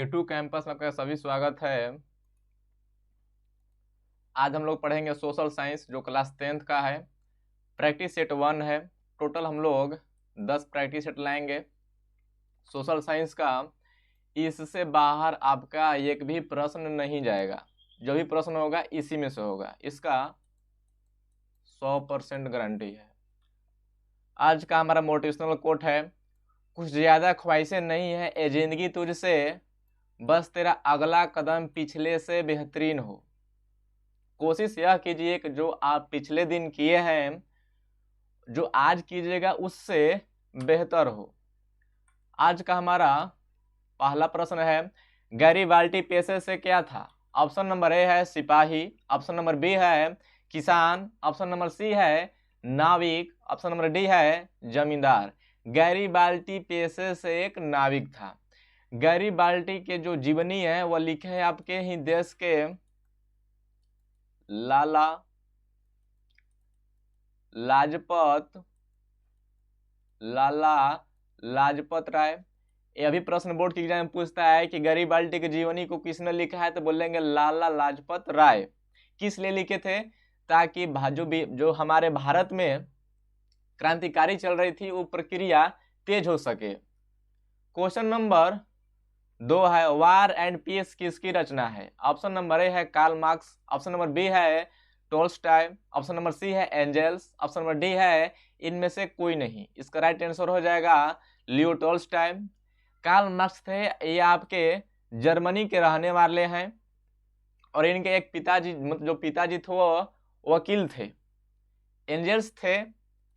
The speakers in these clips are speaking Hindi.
K2 कैंपस में आपका सभी स्वागत है। आज हम लोग पढ़ेंगे सोशल साइंस जो क्लास 10th का है। प्रैक्टिस सेट 1 है। टोटल हम लोग 10 प्रैक्टिस सेट लाएंगे सोशल साइंस का। इससे बाहर आपका एक भी प्रश्न नहीं जाएगा। जो भी प्रश्न होगा इसी में से होगा, इसका 100% गारंटी है। आज का हमारा मोटिवेशनल कोट है, कुछ ज़्यादा ख्वाहिशें नहीं है ए जिंदगी तुझसे, बस तेरा अगला कदम पिछले से बेहतरीन हो। कोशिश यह कीजिए कि जो आप पिछले दिन किए हैं, जो आज कीजिएगा उससे बेहतर हो। आज का हमारा पहला प्रश्न है, गैरीबाल्टी पेशे से क्या था? ऑप्शन नंबर ए है सिपाही, ऑप्शन नंबर बी है किसान, ऑप्शन नंबर सी है नाविक, ऑप्शन नंबर डी है जमींदार। गैरीबाल्टी पेशे से एक नाविक था। गैरीबाल्टी के जो जीवनी है वह लिखे हैं आपके ही देश के लाला लाजपत राय। ये अभी प्रश्न बोर्ड के एग्जाम में पूछता है कि गैरीबाल्टी की जीवनी को किसने लिखा है, तो बोलेंगे लाला लाजपत राय। किस लिए लिखे थे? ताकि जो हमारे भारत में क्रांतिकारी चल रही थी वो प्रक्रिया तेज हो सके। क्वेश्चन नंबर 2 है, वार एंड पीस किसकी रचना है? ऑप्शन नंबर ए है Karl Marx, option number B है टोल्स्टॉय, ऑप्शन नंबर सी है एंजेल्स, ऑप्शन नंबर डी है इनमें से कोई नहीं। इसका राइट आंसर हो जाएगा लियो टोल्स्टॉय। कार्ल मार्क्स थे, ये आपके जर्मनी के रहने वाले हैं और इनके एक पिताजी, मतलब जो पिताजी थे वो वकील थे। एंजेल्स थे,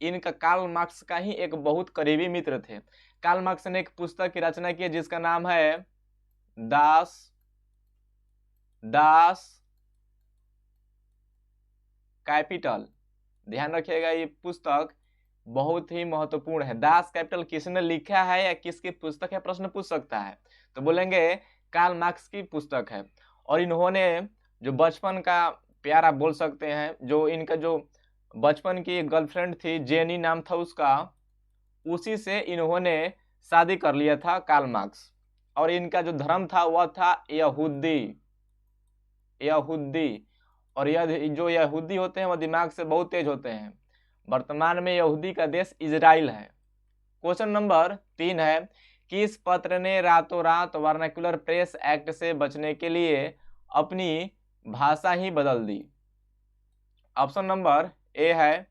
इनका कार्ल मार्क्स का ही एक बहुत करीबी मित्र थे। कार्ल मार्क्स ने एक पुस्तक की रचना की जिसका नाम है दास कैपिटल। ध्यान रखिएगा, ये पुस्तक बहुत ही महत्वपूर्ण है। दास कैपिटल किसने लिखा है या किसकी पुस्तक है, प्रश्न पूछ सकता है, तो बोलेंगे कार्ल मार्क्स की पुस्तक है। और इन्होंने जो बचपन का प्यार आप बोल सकते हैं, जो इनका जो बचपन की गर्लफ्रेंड थी जेनी नाम था उसका, उसी से इन्होंने शादी कर लिया था कार्ल मार्क्स। और इनका जो धर्म था वह था यहूदी। और यह जो यहूदी होते हैं वह दिमाग से बहुत तेज होते हैं। वर्तमान में यहूदी का देश इजराइल है। क्वेश्चन नंबर 3 है, किस पत्र ने रातों रात वर्नाक्युलर प्रेस एक्ट से बचने के लिए अपनी भाषा ही बदल दी? ऑप्शन नंबर ए है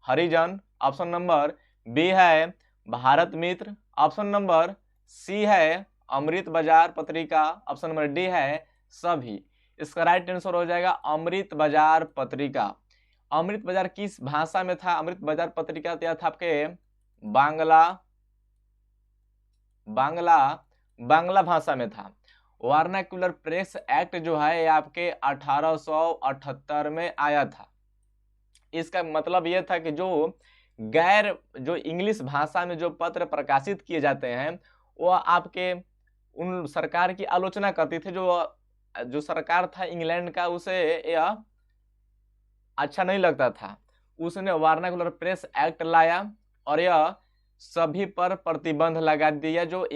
हरिजन, ऑप्शन नंबर बी है भारत मित्र, ऑप्शन नंबर सी है अमृत बाजार पत्रिका, ऑप्शन नंबर डी है सभी। इसका राइट आंसर हो जाएगा अमृत बाजार पत्रिका। अमृत बाजार किस भाषा में था? अमृत बाजार पत्रिका था आपके बांग्ला भाषा में था। वर्नाक्युलर प्रेस एक्ट जो है ये आपके 1878 में आया था। इसका मतलब यह था कि जो इंग्लिश भाषा में जो पत्र प्रकाशित किए जाते हैं वो आपके उन सरकार की आलोचना करती थी। जो सरकार था इंग्लैंड का, उसे यह अच्छा नहीं लगता था। उसने वर्नाक्युलर प्रेस एक्ट लाया और यह सभी पर प्रतिबंध लगा दिया जो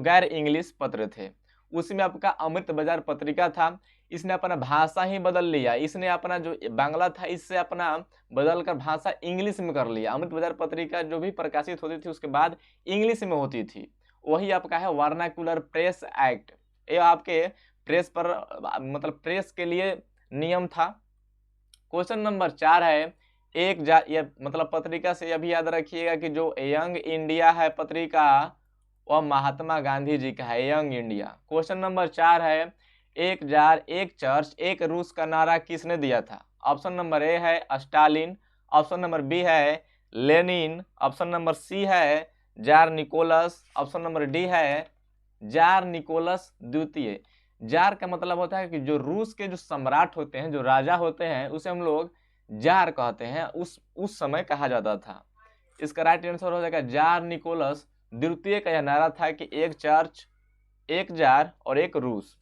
गैर इंग्लिश पत्र थे। उसमें आपका अमृत बाजार पत्रिका था, इसने अपना भाषा ही बदल लिया। इसने अपना जो बांग्ला था इससे अपना बदलकर भाषा इंग्लिश में कर लिया। अमृत बाजार पत्रिका जो भी प्रकाशित होती थी उसके बाद इंग्लिश में होती थी। वही आपका है वर्नाक्युलर प्रेस एक्ट। ये आपके प्रेस पर मतलब प्रेस के लिए नियम था। क्वेश्चन नंबर 4 है, ये मतलब पत्रिका से यह भी याद रखिएगा कि जो यंग इंडिया है पत्रिका वह महात्मा गांधी जी का है, यंग इंडिया। क्वेश्चन नंबर 4 है, एक जार एक चर्च एक रूस का नारा किसने दिया था? ऑप्शन नंबर ए है स्टालिन, ऑप्शन नंबर बी है लेनिन, ऑप्शन नंबर सी है czar Nicholas, option number D है जार निकोलस द्वितीय। जार का मतलब होता है कि जो रूस के जो सम्राट होते हैं, जो राजा होते हैं, उसे हम लोग जार कहते हैं, उस समय कहा जाता था। इसका राइट आंसर हो जाएगा जार निकोलस द्वितीय का यह नारा था कि एक चर्च एक जार और एक रूस।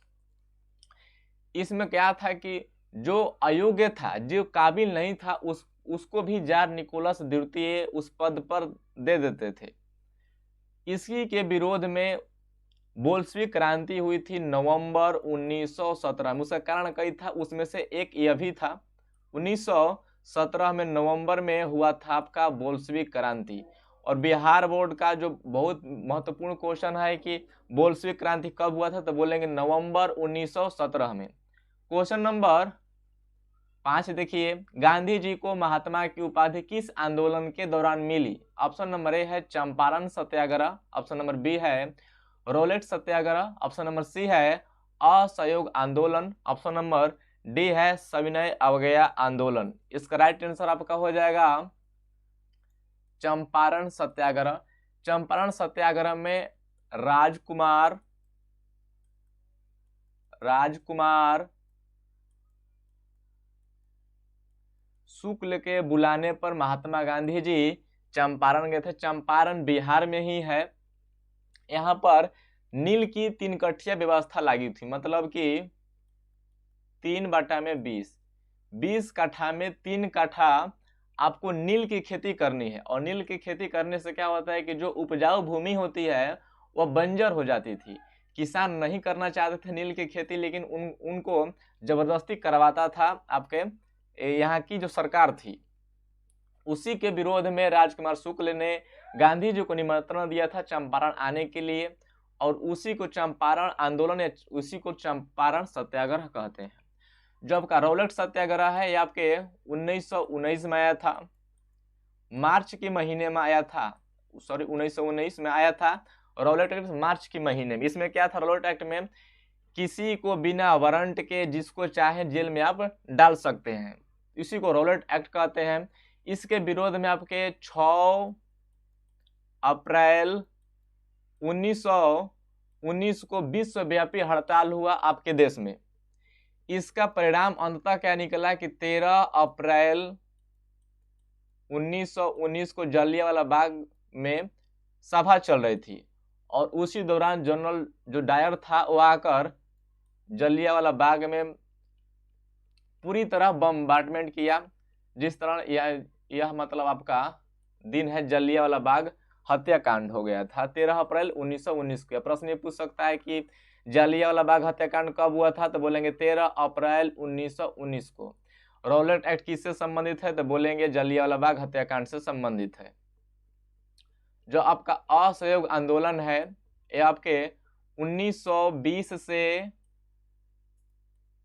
इसमें क्या था कि जो अयोग्य था, जो काबिल नहीं था, उसको भी जार निकोलस द्वितीय उस पद पर दे देते थे। इसी के विरोध में बोल्शेविक क्रांति हुई थी नवंबर 1917 में। उसका कारण कई था, उसमें से एक यह भी था 1917 में नवंबर में हुआ था आपका बोल्शेविक क्रांति। और बिहार बोर्ड का जो बहुत महत्वपूर्ण क्वेश्चन है कि बोल्शेविक क्रांति कब हुआ था, तो बोलेंगे नवंबर 1917 में। क्वेश्चन नंबर 5 देखिए, गांधी जी को महात्मा की उपाधि किस आंदोलन के दौरान मिली? ऑप्शन नंबर ए है चंपारण सत्याग्रह, ऑप्शन नंबर बी है रोलेट सत्याग्रह, ऑप्शन नंबर सी है असहयोग आंदोलन, ऑप्शन नंबर डी है सविनय अवज्ञा आंदोलन। इसका राइट आंसर आपका हो जाएगा चंपारण सत्याग्रह। चंपारण सत्याग्रह में राजकुमार शुक्ल के बुलाने पर महात्मा गांधी जी चंपारण गए थे। चंपारण बिहार में ही है। यहाँ पर नील की 3 कट्ठिया व्यवस्था लगी थी, मतलब कि 3/20, 20 कट्ठा में 3 कट्ठा आपको नील की खेती करनी है। और नील की खेती करने से क्या होता है कि जो उपजाऊ भूमि होती है वह बंजर हो जाती थी। किसान नहीं करना चाहते थे नील की खेती, लेकिन उनको जबरदस्ती करवाता था आपके यहाँ की जो सरकार थी। उसी के विरोध में राजकुमार शुक्ल ने गांधी जी को निमंत्रण दिया था चंपारण आने के लिए, और उसी को चंपारण आंदोलन या उसी को चंपारण सत्याग्रह कहते हैं। जो आपका रोलेट सत्याग्रह है ये आपके 1919 में आया था, मार्च के महीने में आया था, 1919 में आया था। रोलेट एक्ट मार्च के महीने में। इसमें क्या था रोलेट एक्ट में, किसी को बिना वारंट के जिसको चाहे जेल में आप डाल सकते हैं, इसी को रोलेट एक्ट कहते हैं। इसके विरोध में आपके 6 अप्रैल 1919 को विश्वव्यापी हड़ताल हुआ आपके देश में। इसका परिणाम अंततः क्या निकला कि 13 अप्रैल 1919 को जलियांवाला बाग में सभा चल रही थी, और उसी दौरान जनरल जो डायर था वो आकर जलियांवाला बाग में पूरी तरह बम्बार्डमेंट किया। जिस तरह यह मतलब आपका दिन है जलियांवाला बाग हत्याकांड हो गया था 13 अप्रैल 1919 को। प्रश्न ये पूछ सकता है कि जलियांवाला बाग हत्याकांड कब हुआ था, तो बोलेंगे 13 अप्रैल 1919 को। रोलेट एक्ट किससे संबंधित है, तो बोलेंगे जलियांवाला बाग हत्याकांड से संबंधित है। जो आपका असहयोग आंदोलन है ये आपके 1920 से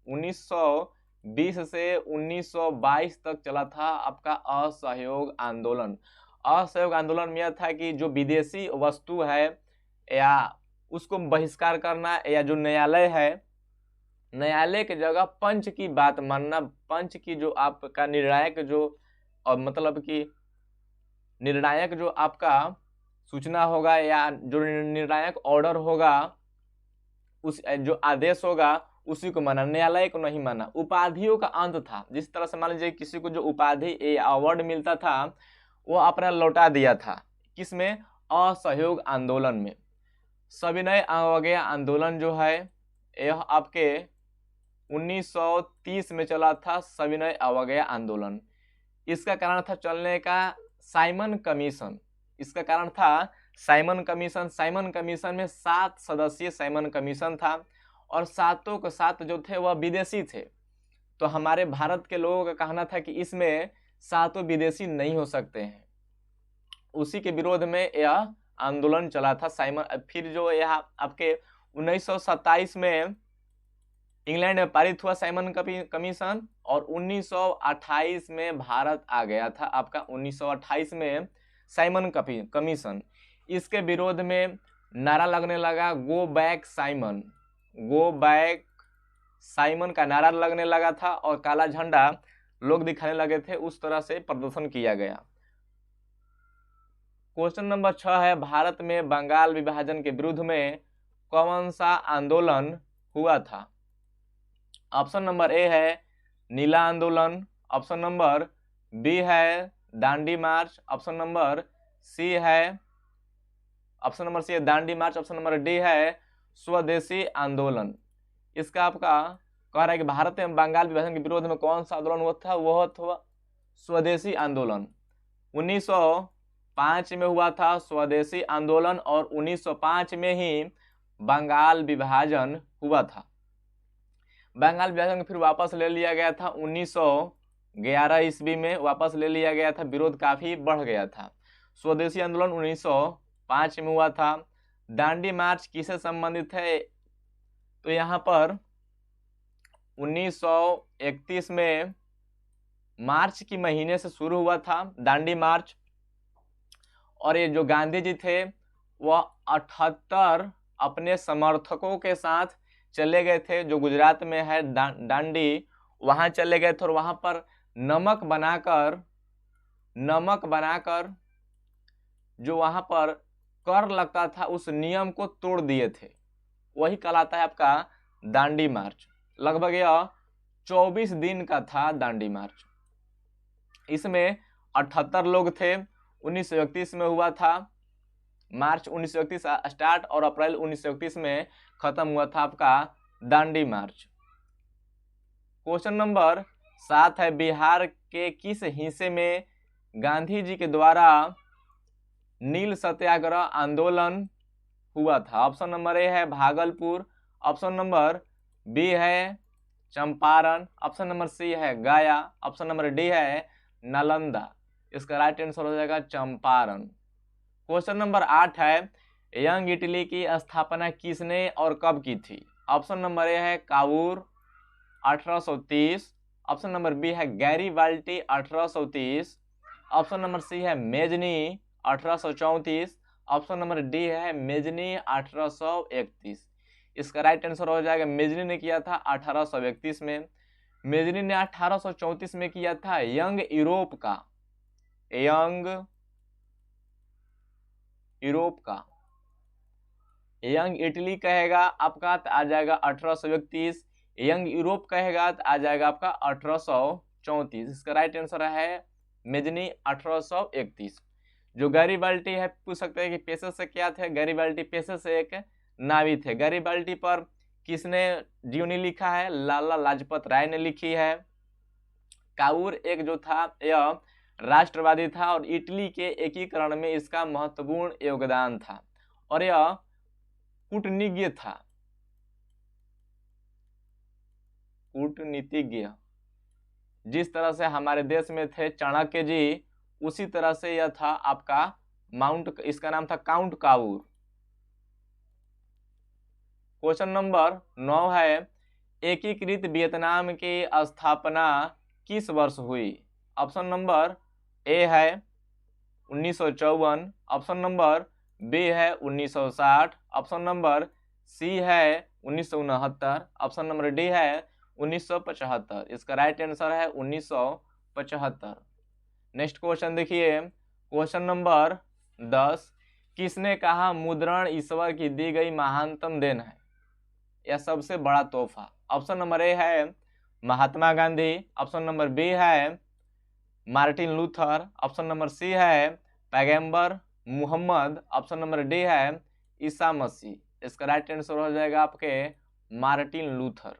1922 तक चला था आपका असहयोग आंदोलन। असहयोग आंदोलन में यह था कि जो विदेशी वस्तु है या उसको बहिष्कार करना, या जो न्यायालय है, न्यायालय की जगह पंच की बात मानना, पंच की जो आपका निर्णायक जो और मतलब कि निर्णायक जो आपका सूचना होगा या जो निर्णायक ऑर्डर होगा, उस जो आदेश होगा उसी को माना, न्यायालय को नहीं माना। उपाधियों का अंत था। जिस तरह से मान लीजिए किसी को जो उपाधि या अवार्ड मिलता था वो अपना लौटा दिया था, किसमें, असहयोग आंदोलन में। सविनय अवज्ञा आंदोलन जो है यह आपके 1930 में चला था, सविनय अवज्ञा आंदोलन। इसका कारण था चलने का साइमन कमीशन। इसका कारण था साइमन कमीशन। साइमन कमीशन में 7 सदस्यीय साइमन कमीशन था, और 7 के 7 जो थे वह विदेशी थे। तो हमारे भारत के लोगों का कहना था कि इसमें 7 विदेशी नहीं हो सकते हैं। उसी के विरोध में यह आंदोलन चला था साइमन। फिर जो यह आपके 1927 में इंग्लैंड में पारित हुआ साइमन कमीशन, और 1928 में भारत आ गया था आपका 1928 में साइमन कमीशन। इसके विरोध में नारा लगने लगा go back Simon, go back Simon का नारा लगने लगा था, और काला झंडा लोग दिखाने लगे थे। उस तरह से प्रदर्शन किया गया। क्वेश्चन नंबर 6 है, भारत में बंगाल विभाजन के विरुद्ध में कौन सा आंदोलन हुआ था? ऑप्शन नंबर ए है नीला आंदोलन, ऑप्शन नंबर बी है दांडी मार्च, ऑप्शन नंबर सी है दांडी मार्च, ऑप्शन नंबर डी है स्वदेशी आंदोलन। इसका आपका कह रहा है कि भारत में बंगाल विभाजन के विरोध में कौन सा आंदोलन हुआ था? वह था स्वदेशी आंदोलन। 1905 में हुआ था स्वदेशी आंदोलन, और 1905 में ही बंगाल विभाजन हुआ था। बंगाल विभाजन फिर वापस ले लिया गया था 1911 ईस्वी में, वापस ले लिया गया था, विरोध काफी बढ़ गया था। स्वदेशी आंदोलन 1905 में हुआ था। दांडी मार्च किससे संबंधित है? तो यहाँ पर 1931 में मार्च की महीने से शुरू हुआ था दांडी मार्च, और ये जो गांधी जी थे वह 78 अपने समर्थकों के साथ चले गए थे, जो गुजरात में है दांडी, वहां चले गए थे और वहां पर नमक बनाकर जो वहां पर कर लगता था उस नियम को तोड़ दिए थे, वही कहलाता है आपका दांडी मार्च। लगभग यह 24 दिन का था दांडी मार्च। इसमें 78 लोग थे। 1931 में हुआ था, मार्च 1931 स्टार्ट और अप्रैल 1931 में खत्म हुआ था आपका दांडी मार्च। क्वेश्चन नंबर 7 है, बिहार के किस हिस्से में गांधी जी के द्वारा नील सत्याग्रह आंदोलन हुआ था? ऑप्शन नंबर ए है भागलपुर, ऑप्शन नंबर बी है चंपारण, ऑप्शन नंबर सी है गया, ऑप्शन नंबर डी है नालंदा। इसका राइट आंसर हो जाएगा चंपारण। क्वेश्चन नंबर 8 है, यंग इटली की स्थापना किसने और कब की थी? ऑप्शन नंबर ए है कावूर 1830, ऑप्शन नंबर बी है गैरीबाल्टी 1830, ऑप्शन नंबर सी है मेजनी 1834, ऑप्शन नंबर डी है मेजनी 1831। इसका राइट आंसर हो जाएगा मेजनी ने किया था 1831 में। मेजनी ने 1834 में किया था यंग यूरोप का। यंग इटली कहेगा आपका तो आ जाएगा 1831, यंग यूरोप कहेगा तो आ जाएगा आपका 1834। इसका राइट आंसर है मेजनी 1831। जो गैरीबाल्टी है, पूछ सकते हैं कि पेशे से क्या थे? गैरीबाल्टी पेशे से एक नावी थे। गैरीबाल्टी पर किसने जीवनी लिखा है? लाला लाजपत राय ने लिखी है। कावूर एक जो था यह राष्ट्रवादी था और इटली के एकीकरण में इसका महत्वपूर्ण योगदान था, और यह कूटनीतिज्ञ था, कूटनीतिज्ञ। जिस तरह से हमारे देश में थे चाणक्य जी, उसी तरह से यह था आपका इसका नाम था काउंट कावूर। क्वेश्चन नंबर 9 है, एकीकृत वियतनाम की स्थापना किस वर्ष हुई? ऑप्शन नंबर ए है 1954, ऑप्शन नंबर बी है 1960, ऑप्शन नंबर सी है 1969, ऑप्शन नंबर डी है 1975। इसका राइट आंसर है 1975। नेक्स्ट क्वेश्चन देखिए, क्वेश्चन नंबर 10, किसने कहा मुद्रण ईश्वर की दी गई महानतम देन है या सबसे बड़ा तोहफा? ऑप्शन नंबर ए है Mahatma Gandhi, option number B है Martin Luther, option number C है पैगंबर मुहम्मद, ऑप्शन नंबर डी है ईसा मसीह। इसका राइट आंसर हो जाएगा आपके मार्टिन लूथर।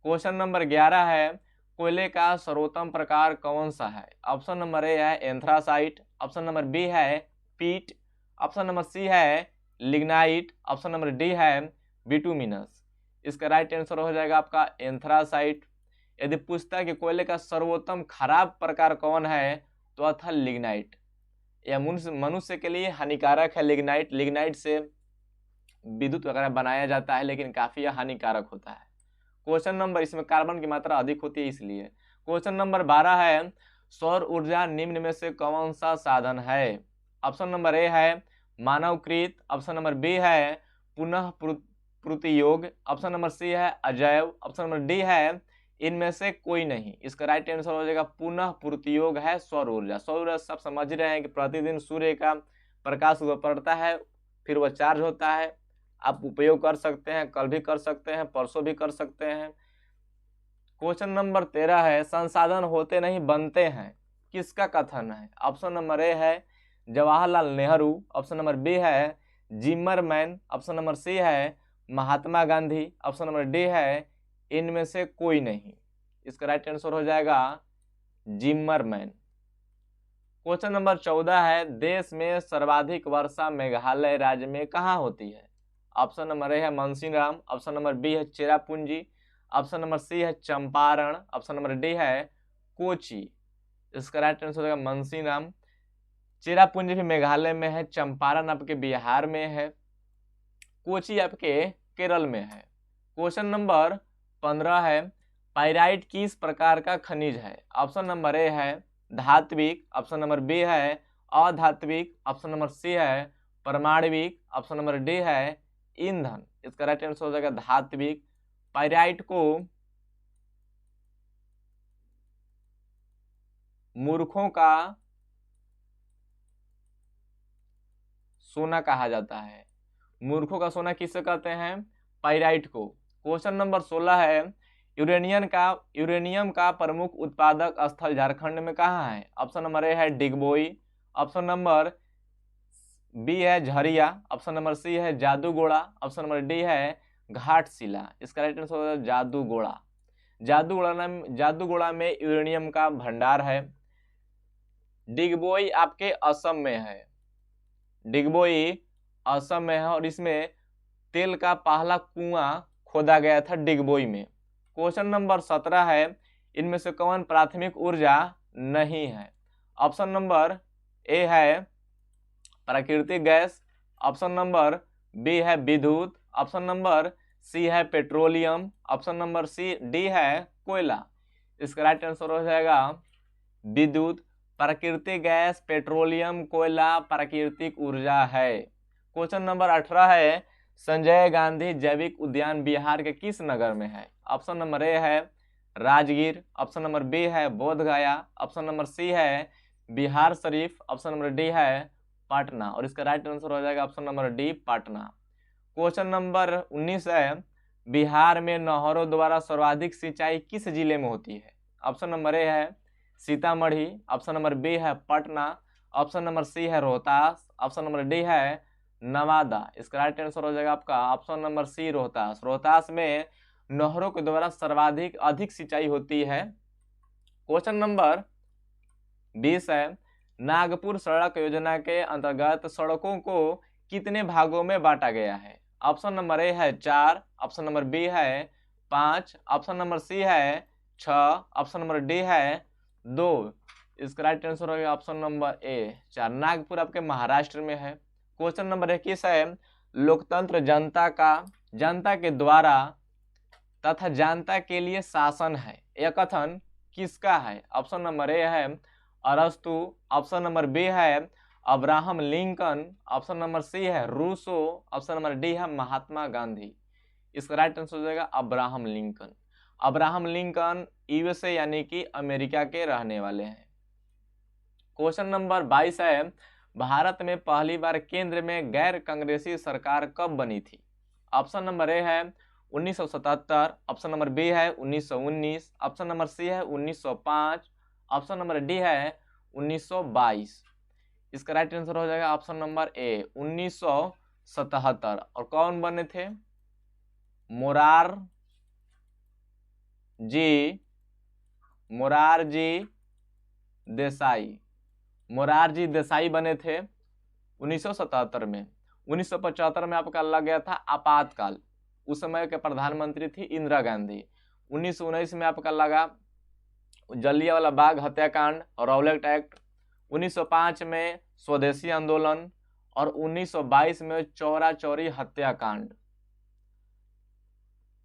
क्वेश्चन नंबर 11 है, कोयले का सर्वोत्तम प्रकार कौन सा है? ऑप्शन नंबर ए है एंथ्रासाइट, ऑप्शन नंबर बी है पीट, ऑप्शन नंबर सी है लिग्नाइट, ऑप्शन नंबर डी है बिटुमिनस। इसका राइट आंसर हो जाएगा आपका एंथ्रासाइट। यदि पूछता है कि कोयले का सर्वोत्तम खराब प्रकार कौन है, तो वह था लिग्नाइट। यह मनुष्य के लिए हानिकारक है लिग्नाइट। लिग्नाइट से विद्युत वगैरह बनाया जाता है, लेकिन काफी हानिकारक होता है। क्वेश्चन नंबर, इसमें कार्बन की मात्रा अधिक होती है इसलिए। क्वेश्चन नंबर 12 है, सौर ऊर्जा निम्न में से कौन सा साधन है? ऑप्शन नंबर ए है मानवकृत, ऑप्शन नंबर बी है पुनः प्रतियोग, ऑप्शन नंबर सी है अजैव, ऑप्शन नंबर डी है इनमें से कोई नहीं। इसका राइट आंसर हो जाएगा पुनः प्रतियोग है सौर ऊर्जा। सौर ऊर्जा सब समझ रहे हैं कि प्रतिदिन सूर्य का प्रकाश वह पड़ता है, फिर वह चार्ज होता है। आप उपयोग कर सकते हैं, कल भी कर सकते हैं, परसों भी कर सकते हैं। क्वेश्चन नंबर 13 है, संसाधन होते नहीं बनते हैं, किसका कथन है? ऑप्शन नंबर ए है Jawaharlal Nehru, option number B है जिमरमैन, ऑप्शन नंबर सी है Mahatma Gandhi, option number D है इनमें से कोई नहीं। इसका राइट आंसर हो जाएगा जिमरमैन। क्वेश्चन नंबर 14 है, देश में सर्वाधिक वर्षा मेघालय राज्य में कहाँ होती है? ऑप्शन नंबर ए है मुंशीराम, ऑप्शन नंबर बी है चेरापूंजी, ऑप्शन नंबर सी है चंपारण, ऑप्शन नंबर डी है कोची। इसका राइट आंसर हो जाएगा मुंशीराम। चेरापूंजी भी मेघालय में है, चंपारण आपके बिहार में है, कोची आपके केरल में है। क्वेश्चन नंबर 15 है, पाइराइट किस प्रकार का खनिज है? ऑप्शन नंबर ए है धात्विक, ऑप्शन नंबर बी है अधात्विक, ऑप्शन नंबर सी है परमाणविक, ऑप्शन नंबर डी है ईंधन। इसका राइट आंसर हो जाएगा धात्विक। पाइराइट को मूर्खों का सोना कहा जाता है। मूर्खों का सोना किससे कहते हैं? पाइराइट को। क्वेश्चन नंबर 16 है, यूरेनियम का प्रमुख उत्पादक स्थल झारखंड में कहाँ है? ऑप्शन नंबर ए है डिगबोई, ऑप्शन नंबर बी है झरिया, ऑप्शन नंबर सी है जादूगोड़ा, ऑप्शन नंबर डी है घाटशिला। इसका राइट आंसर होगा जादूगोड़ा। जादूगोड़ा में यूरेनियम का भंडार है। डिगबोई आपके असम में है, डिगबोई असम में है और इसमें तेल का पहला कुआं खोदा गया था डिगबोई में। क्वेश्चन नंबर 17 है, इनमें से कौन प्राथमिक ऊर्जा नहीं है? ऑप्शन नंबर ए है प्राकृतिक गैस, ऑप्शन नंबर बी है विद्युत, ऑप्शन नंबर सी है पेट्रोलियम, ऑप्शन नंबर डी है कोयला। इसका राइट आंसर हो जाएगा विद्युत। प्राकृतिक गैस, पेट्रोलियम, कोयला प्राकृतिक ऊर्जा है। क्वेश्चन नंबर 18 है, संजय गांधी जैविक उद्यान बिहार के किस नगर में है? ऑप्शन नंबर ए है राजगीर, ऑप्शन नंबर बी है बोधगया, ऑप्शन नंबर सी है Bihar Sharif, option number D है पटना। और इसका राइट आंसर हो जाएगा option number D Patna. Question number 19 है, बिहार में नहरों द्वारा सर्वाधिक सिंचाई किस जिले में होती है? ऑप्शन नंबर ए है सीतामढ़ी, ऑप्शन नंबर बी है पटना, ऑप्शन नंबर सी है रोहतास, ऑप्शन नंबर डी है नवादा। इसका राइट आंसर हो जाएगा आपका option number C Rohtas. Rohtas में नहरों के द्वारा सर्वाधिक अधिक सिंचाई होती है। क्वेश्चन नंबर 20 है, नागपुर सड़क योजना के अंतर्गत सड़कों को कितने भागों में बांटा गया है? ऑप्शन नंबर ए है 4, ऑप्शन नंबर बी है 5, ऑप्शन नंबर सी है 6, ऑप्शन नंबर डी है 2। इसका राइट आंसर होगा ऑप्शन नंबर ए 4। नागपुर आपके महाराष्ट्र में है। क्वेश्चन नंबर 21 है, लोकतंत्र जनता के द्वारा तथा जनता के लिए शासन है, यह कथन किसका है? ऑप्शन नंबर ए है अरस्तु, ऑप्शन नंबर बी है Abraham Lincoln, option number C है रूसो, ऑप्शन नंबर डी है महात्मा गांधी। इसका राइट आंसर हो जाएगा Abraham Lincoln. Abraham Lincoln USA यानी कि अमेरिका के रहने वाले हैं। क्वेश्चन नंबर 22 है, भारत में पहली बार केंद्र में गैर कांग्रेसी सरकार कब बनी थी? ऑप्शन नंबर ए है 1977, ऑप्शन नंबर बी है 1919, ऑप्शन नंबर सी है 1905, ऑप्शन नंबर डी है 1922। इसका राइट आंसर हो जाएगा ऑप्शन नंबर ए 1977। और कौन बने थे? मोरारजी देसाई बने थे 1977 में। 1975 में आपका लग गया था आपातकाल, उस समय के प्रधानमंत्री थी इंदिरा गांधी। 1919 में आपका लगा जलियांवाला बाग हत्याकांड और रौलट एक्ट, 1905 में स्वदेशी आंदोलन और 1922 में चौरा चौरी हत्याकांड।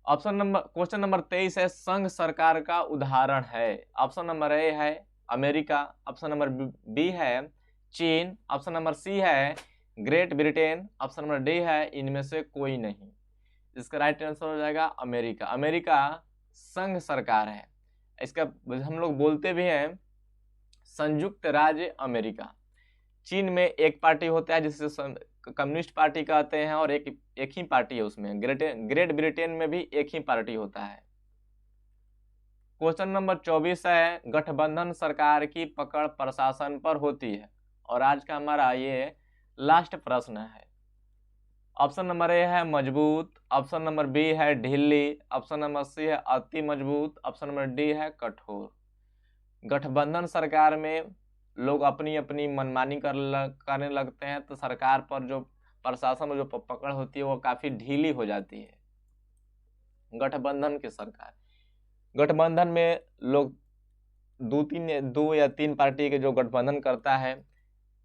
क्वेश्चन नंबर 23 है, संघ सरकार का उदाहरण है। ऑप्शन नंबर ए है अमेरिका, ऑप्शन नंबर बी है चीन, ऑप्शन नंबर सी है great Britain, option number D है इनमें से कोई नहीं। इसका राइट आंसर हो जाएगा अमेरिका। अमेरिका संघ सरकार है, इसका हम लोग बोलते भी हैं संयुक्त राज्य अमेरिका। चीन में एक पार्टी होता है जिसे कम्युनिस्ट पार्टी कहते हैं और एक ही पार्टी है उसमें। ग्रेट ब्रिटेन में भी एक ही पार्टी होता है। क्वेश्चन नंबर 24 है, गठबंधन सरकार की पकड़ प्रशासन पर होती है। और आज का हमारा ये लास्ट प्रश्न है। ऑप्शन नंबर ए है मजबूत, ऑप्शन नंबर बी है ढीली, ऑप्शन नंबर सी है अति मजबूत, ऑप्शन नंबर डी है कठोर। गठबंधन सरकार में लोग अपनी अपनी मनमानी करने लगते हैं तो सरकार पर जो प्रशासन में जो पकड़ होती है वो काफी ढीली हो जाती है। गठबंधन की सरकार, गठबंधन में लोग दो या तीन पार्टी के जो गठबंधन करता है,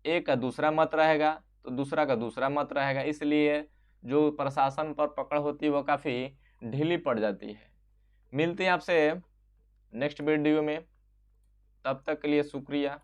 एक का दूसरा मत रहेगा तो दूसरा का दूसरा मत रहेगा, इसलिए जो प्रशासन पर पकड़ होती है वो काफी ढीली पड़ जाती है। मिलते हैं आपसे नेक्स्ट वीडियो में, तब तक के लिए शुक्रिया।